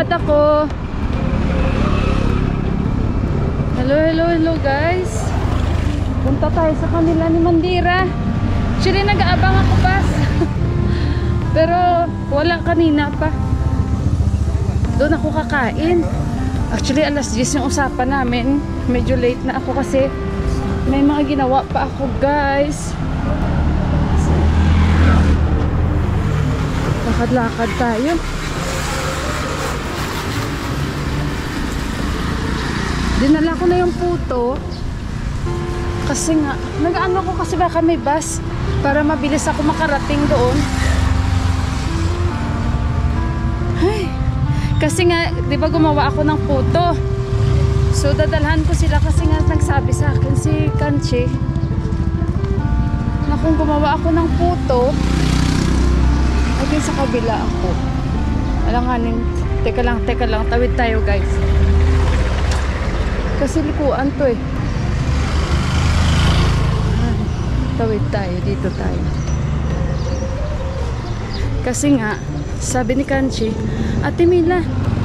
Naglalakad ako. Hello guys. Punta tayo sa kanila ni Mandira. Actually, nag-aabang ako bus. Pero wala kanina pa. Doon ako kakain. Actually, alas 10 yung usapan namin. Medyo late na ako kasi may mga ginawa pa ako, guys. Lakad-lakad tayo. Dinala ko na yung puto. Kasi nga, nag-ano ko kasi baka may bus para mabilis ako makarating doon. Ay, kasi nga, di ba gumawa ako ng puto? So, dadalhan ko sila kasi nga nagsabi sa akin si Kanchi na kung gumawa ako ng puto, okay, sa kabila ako. Alanganin, teka lang, tawid tayo guys. Kasi likuan to eh. Tawid tayo, dito tayo. Kasi nga, sabi ni Kanchi, Ate Mila,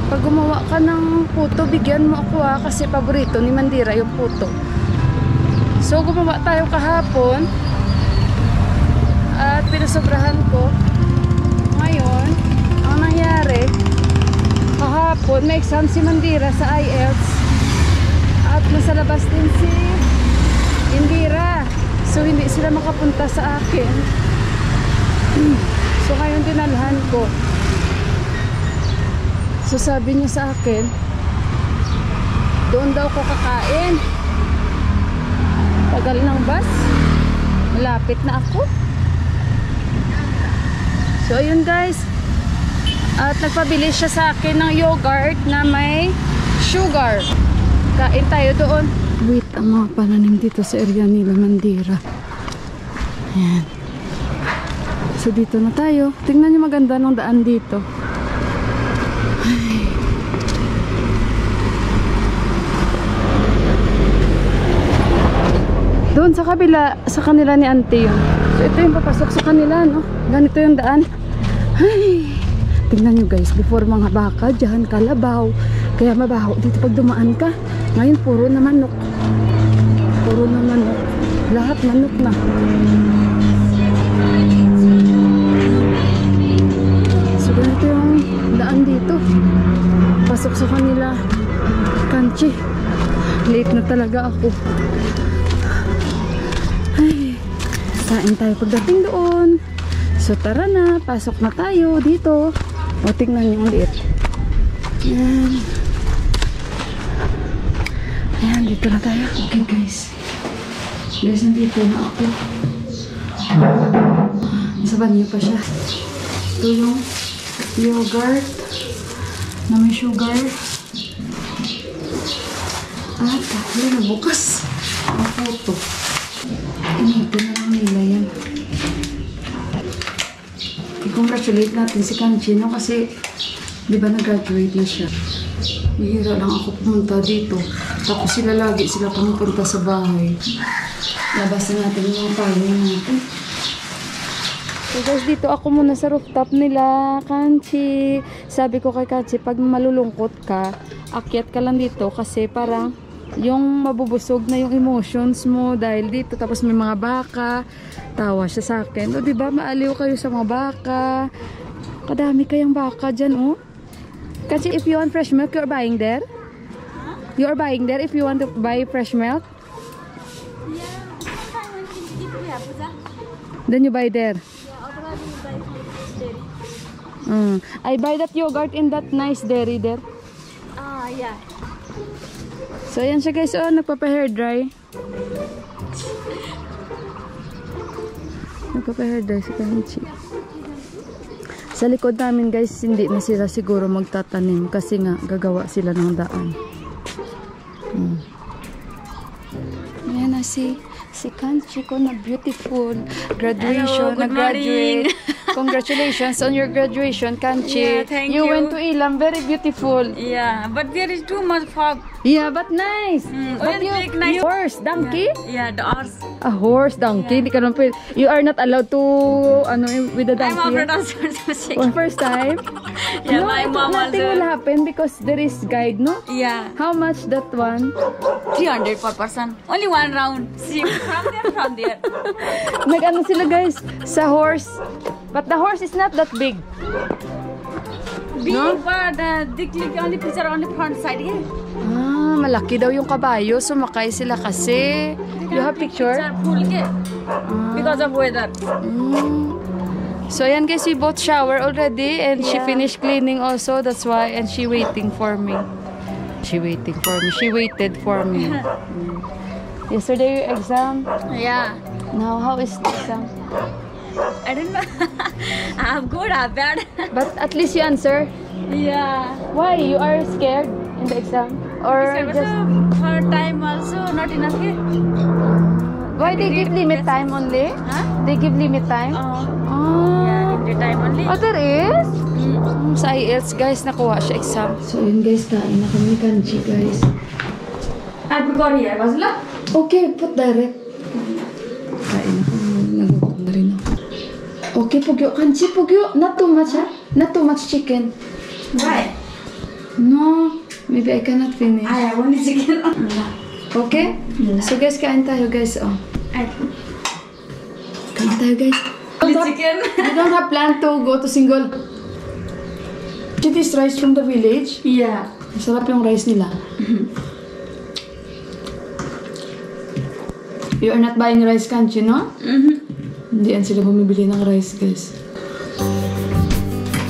pag gumawa ka ng puto, bigyan mo ako kasi paborito ni Mandira yung puto. So gumawa tayo kahapon at pinasobrahan ko. Ngayon, ang nangyari, kahapon may exam si Mandira sa IELTS at nasa labas din si Indira. So hindi sila makapunta sa akin. So ngayon dinalhan ko. So sabi niya sa akin, doon daw ko kakain. Tagal ng bus. Malapit na ako. So ayun guys. At nagpabili siya sa akin ng yogurt na may sugar. Kain tayo doon. Wait, ang mga pananim dito sa area nila Mandira. Ayan. So dito na tayo. Tingnan niyo maganda ng daan dito. Ay. Doon sa kabila, sa kanila ni Auntie yun. So ito yung papasok sa kanila, no? Ganito yung daan. Ay. Tingnan nyo guys, before mga baka, dyan kalabaw. Kaya mabaho dito pag dumaan ka. Ngayon puro na manok. Puro na manok. Lahat manok na. So ganito yung daan dito. Pasok sa kanila Kanchi. Late na talaga ako. Ay, kain tayo pagdating doon. So tara na, pasok na tayo dito. O tingnan nyo ang liit. Ayan. Ayan, dito na tayo. Okay guys. Guys, nandito na ako. Nasa banyo pa siya. Ito yung yogurt na may sugar. At dahil nabukas ang puto. Initin na lang nila yan. I-congratulate natin si Kanchi, no? Kasi di ba nag-graduate na siya. Hihira lang ako pumunta dito. Tapos sila pumupunta sa bahay. Labasan natin yung mga payo natin. So guys, dito ako muna sa rooftop nila Kanchi. Sabi ko kay Kanchi, pag malulungkot ka, akyat ka lang dito kasi parang yung mabubusog na yung emotions mo dahil dito. Tapos may mga baka. Tawa siya sa akin. O diba, maaliw kayo sa mga baka. Kadami kayang baka dyan, oh. Kasi if you want fresh milk, you're buying there? Huh? You're buying there if you want to buy fresh milk? Yeah, then you buy there? Yeah, otherwise you buy from dairy. I buy that yogurt in that nice dairy there. Ah, yeah. So ayan siya guys, oh, nagpapa-hair dry. Nagpapa-hair dry si Kanchi. Sa likod namin guys, hindi na sila siguro magtatanim kasi nga gagawa sila ng daan. Ayan na si Kanchi ko na beautiful graduation, hello, good na-graduate. Congratulations on your graduation, Kanchi. Yeah, thank You you. went to Ilam, very beautiful. Yeah, but there is too much fog. Yeah, but nice. But Olympic, nice. horse, donkey? Yeah, the horse. A horse, donkey. Hindi ka naman pwede. You are not allowed to, with the I'm donkey. afraid also to shake. For first time? Yeah, No, my mom nothing also. will happen because there is guide, no? Yeah, How much that one? 300 per person. Only one round. See, from there. Nag-ano sila guys sa horse. But the horse is not that big. Big, No? but they click only picture on the front side. Yeah. Ah, malaki daw yung kabayo. Sumakay sila kasi. You have picture? Full yeah. Because of weather. Mm. So ayan guys, we both shower already and she Yeah. finished cleaning also. That's why. And she waiting for me. She waiting for me. She waited for me. Yesterday your exam. Yeah. Now how is the exam? I don't know. I'm good, I'm bad. But at least you answer. Yeah. Why? You are scared in the exam? Or Also, just... for time also not enough here. Why they give limit time only? Huh? They give limit time? Yeah, Ah. in the time only. Oh, there is? Sa IELTS, guys, nakuha siya exam. So, yun guys, kain na kami kanji, guys. I'll be going here, Basla. Okay, put direct. Kain na kami. Nagugok na rin ako. Okay, Pugyo. Kanji, Pugyo. Not too much, ha? Not too much chicken. Why? No. Maybe I cannot finish. I have only chicken. Okay? So, guys, kain tayo, guys. Oh. Kain tayo, guys. Only chicken. I don't have plan to go to single. It is rice from the village. Yeah. Masarap yung rice nila. You are not buying rice, can't you, no? Hindi yan sila bumibili ng rice, guys.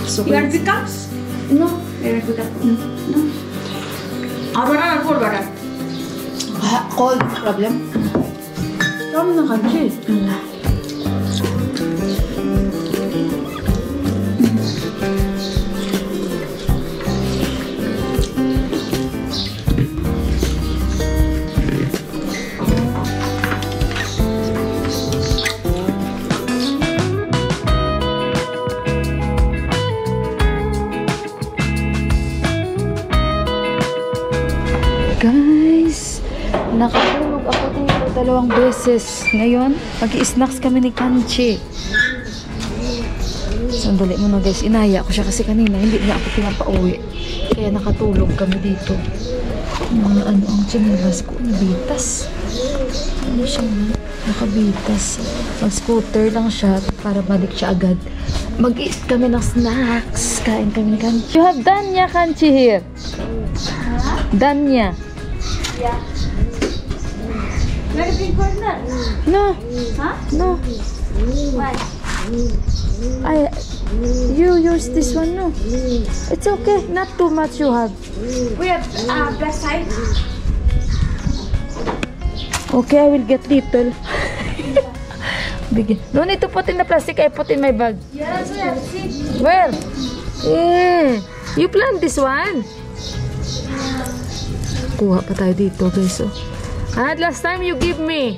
So, You want pickups? no. You want pickup? No. Hot water or cold water? Cold problem. Come na, kanji. Guys, nakatulog ako dito 2 beses. Ngayon, mag-i-snacks kami ni Kanchi. Sandali mo na guys, inaya ko siya kasi kanina hindi niya ako pinapauwi. Kaya nakatulog kami dito. Mga ano ang tsinelas ko, nabitas. Ano siya na? Nakabitas. Mag-scooter lang siya para balik siya agad. Mag-eat kami ng snacks. Kain kami ni Kanchi. You have Danya Kanchi here. Danya. Yeah. Very big corner. No. Huh? No. Why? You use this one, no? It's okay. Not too much you have. We have back side. Okay, I will get little. Bigyan. No need to put in the plastic. I put in my bag. Yes, we have six. Where? Eh, you plant this one. Kuha pa tayo dito, guys. Oh. And last time you give me.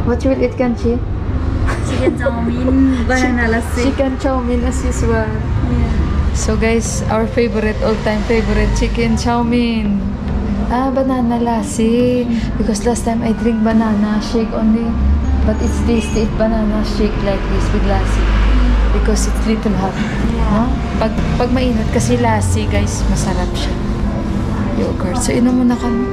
What you will eat, Kanchi? Chicken chowmein, banana lassi. Chicken chow mein as usual. Yeah. So guys, our favorite, all-time favorite, chicken chow mein. Ah, banana lassi. Because last time I drink banana shake only. But it's tasty if banana shake like this with lassi. Because it's little hot. No? Pag mainit kasi lassi, guys, masarap siya. Yogurt. So, inom muna kami.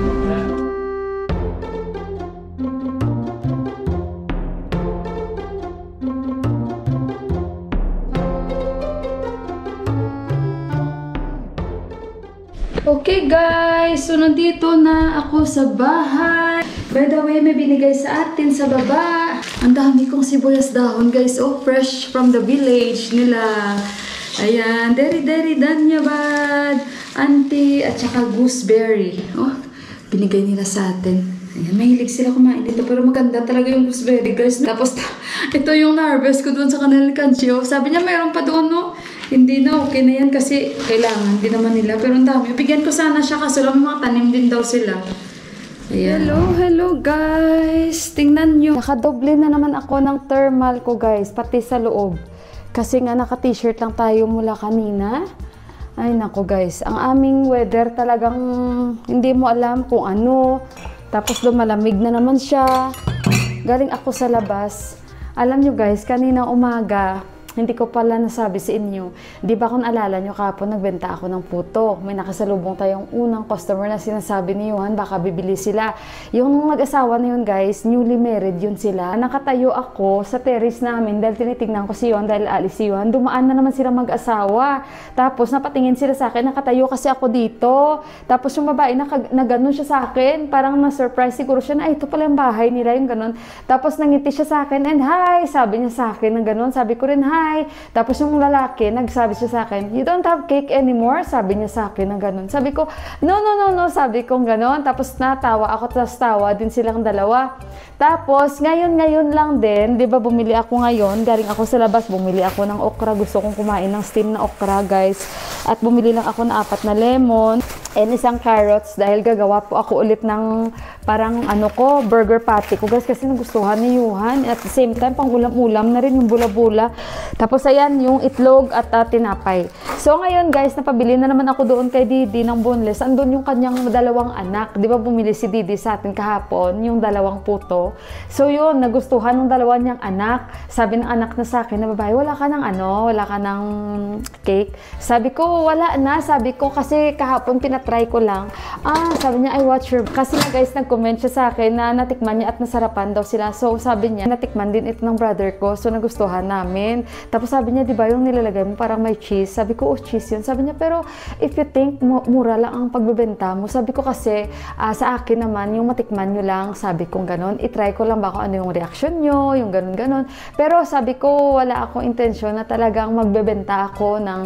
Okay guys, so nandito na ako sa bahay. By the way, may binigay sa atin sa baba. Ang dami kong sibuyas dahon guys. Oh, fresh from the village nila. Ayan, deri danyabad, auntie, at saka gooseberry. Oh, binigay nila sa atin. Ayan, mahilig sila kumain dito. Pero maganda talaga yung gooseberry guys. Tapos, ito yung na-harvest ko doon sa kanilang kanchi. Oh, sabi niya mayroon pa doon, no? Hindi na, okay na yan kasi kailangan din naman nila. Pero ang dami. Bigyan ko sana siya kasi lang mga tanim din daw sila. Ayan. Hello guys. Tingnan nyo. Nakadoble na naman ako ng thermal ko guys. Pati sa loob. Kasi nga naka-t-shirt lang tayo mula kanina. Ay nako guys. Ang aming weather talagang hindi mo alam kung ano. Tapos lumalamig na naman siya. Galing ako sa labas. Alam nyo guys, kanina umaga, hindi ko pala nasabi sa inyo. Di ba kung alala nyo kapon, nagbenta ako ng puto. May nakasalubong tayong unang customer na sinasabi ni Johan, baka bibili sila. Yung mag-asawa na yun guys, newly married yun sila. Nakatayo ako sa terrace namin dahil tinitignan ko si Johan dahil alis si Johan. Dumaan na naman sila mag-asawa. Tapos napatingin sila sa akin, nakatayo kasi ako dito. Tapos yung babae, naganon siya sa akin. Parang na-surprise siguro siya na, ay ito pala yung bahay nila, yung ganon. Tapos nangiti siya sa akin, and hi! Sabi niya sa akin ng ganon. Sabi ko rin, hi! Tapos yung lalaki, nagsabi siya sa akin, you don't have cake anymore? Sabi niya sa akin ng ganun. Sabi ko, no, sabi ko ganun. Tapos natawa ako, tapos tawa din silang dalawa. Tapos, ngayon lang din, di ba bumili ako ngayon, galing ako sa labas, bumili ako ng okra. Gusto kong kumain ng steam na okra, guys. At bumili lang ako ng 4 na lemon and isang carrots dahil gagawa po ako ulit ng parang burger patty ko, guys, kasi nagustuhan ni Johan. At the same time, pang ulam-ulam na rin yung bula-bula. Tapos, ayan, yung itlog at tinapay. So, ngayon, guys, napabili na naman ako doon kay Didi ng boneless. Andun yung kanyang 2 anak. Di ba bumili si Didi sa atin kahapon, yung 2 puto. So, yun, nagustuhan ng 2 niyang anak. Sabi ng anak na sa akin na babae, wala ka ng cake. Sabi ko, wala na. Sabi ko, kasi kahapon pinatry ko lang. Sabi niya, I watch her. Kasi na guys, nag-comment siya sa akin na natikman niya at nasarapan daw sila. So, sabi niya, natikman din ito ng brother ko. So, nagustuhan namin. Tapos sabi niya, di ba yung nilalagay mo parang may cheese? Sabi ko, oh, cheese yun. Sabi niya, pero if you think mura lang ang pagbebenta mo. Sabi ko kasi, sa akin naman, yung matikman nyo lang, sabi kong ganon. I-try ko lang ba kung ano yung reaction nyo, yung ganon. Pero sabi ko, wala akong intensyon na talagang magbebenta ako ng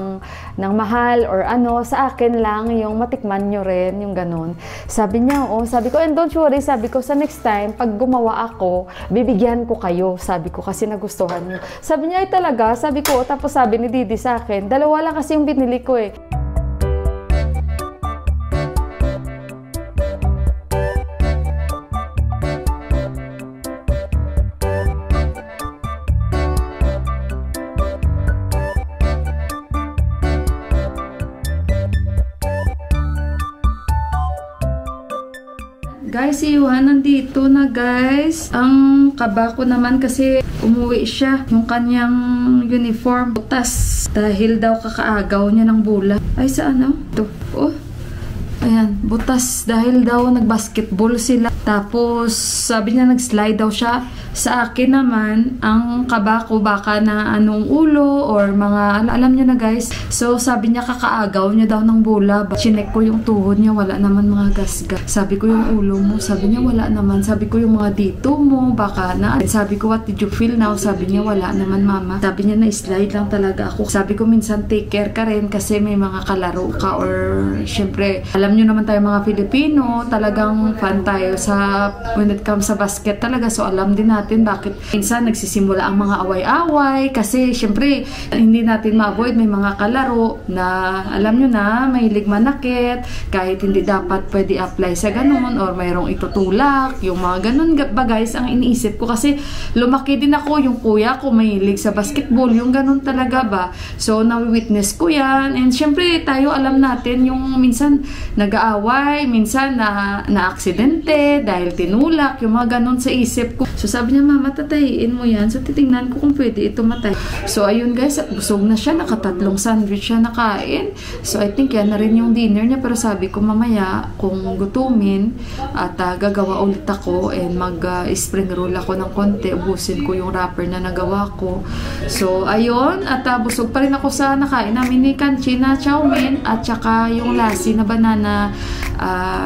mahal or ano. Sa akin lang, yung matikman nyo rin, yung ganon. Sabi niya, oh, sabi ko, and don't worry, sabi ko, sa next time, pag gumawa ako, bibigyan ko kayo. Sabi ko, kasi nagustuhan nyo. Sabi niya, ay talaga, sabi ko, tapos sabi ni Didi sa akin, 2 lang kasi yung binili ko eh. Guys, si Johan nandito na guys. Ang kaba ko naman kasi umuwi siya. Yung kanyang uniform butas. Dahil daw kakaagaw niya ng bola. Ay, sa ano? Ito. Oh. Ayan, butas. Dahil daw nag-basketball sila. Tapos, sabi niya nag-slide daw siya. Sa akin naman, ang kaba ko baka na anong ulo or mga, alam niyo na guys. So, sabi niya kakaagaw niya daw ng bola. Chinek ko yung tuhod niya, wala naman mga gasgas. Sabi ko yung ulo mo, sabi niya wala naman. Sabi ko yung mga dito mo, baka na. Sabi ko, what did you feel now? Sabi niya wala naman mama. Sabi niya na-slide lang talaga ako. Sabi ko minsan take care ka rin kasi may mga kalaro ka or syempre, alam niyo naman tayo mga Filipino, talagang fan tayo sa when it comes sa basket talaga. So, alam din natin bakit minsan nagsisimula ang mga away-away kasi syempre hindi natin ma-avoid may mga kalaro na alam nyo na mahilig manakit kahit hindi dapat pwede apply sa ganun or mayroong itutulak yung mga ganun ba guys ang iniisip ko kasi lumaki din ako yung kuya ko mahilig sa basketball yung ganun talaga ba so na-witness ko yan and syempre tayo alam natin yung minsan nag-aaway minsan na aksidente dahil tinulak yung mga ganun sa isip ko so sabi niya mama tatayin mo yan. So, titingnan ko kung pwede ito matay. So, ayun guys, busog na siya. Naka3 sandwich siya nakain. So, I think yan na rin yung dinner niya. Pero sabi ko mamaya, kung gutumin at gagawa ulit ako and mag-spring roll ako ng konti, ubusin ko yung wrapper na nagawa ko. So, ayun. At busog pa rin ako sa nakain namin ni Kanchi na chow mein at saka yung lassi na banana na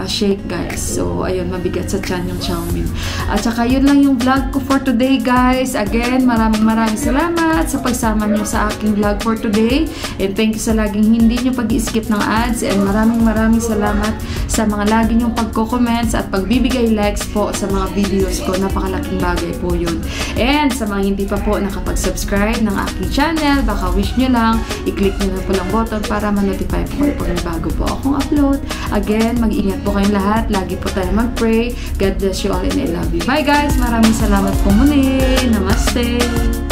shake guys. So, ayun, mabigat sa tiyan yung chow mein. At saka yun lang yung vlog ko for today guys. Again, maraming salamat sa pagsama nyo sa aking vlog for today. And thank you sa laging hindi nyo pag-skip ng ads. And maraming salamat sa mga lagi nyong pagko-comments at pagbibigay likes po sa mga videos ko. Napakalaking bagay po yun. And sa mga hindi pa po nakapag-subscribe ng aking channel, baka wish nyo lang, i-click nyo na po lang button para ma-notify po pag may bago po akong upload. Again, mag-ingat po kayong lahat. Lagi po tayo mag-pray. God bless you all and I love you. Bye guys! Maraming salamat po muli. Namaste!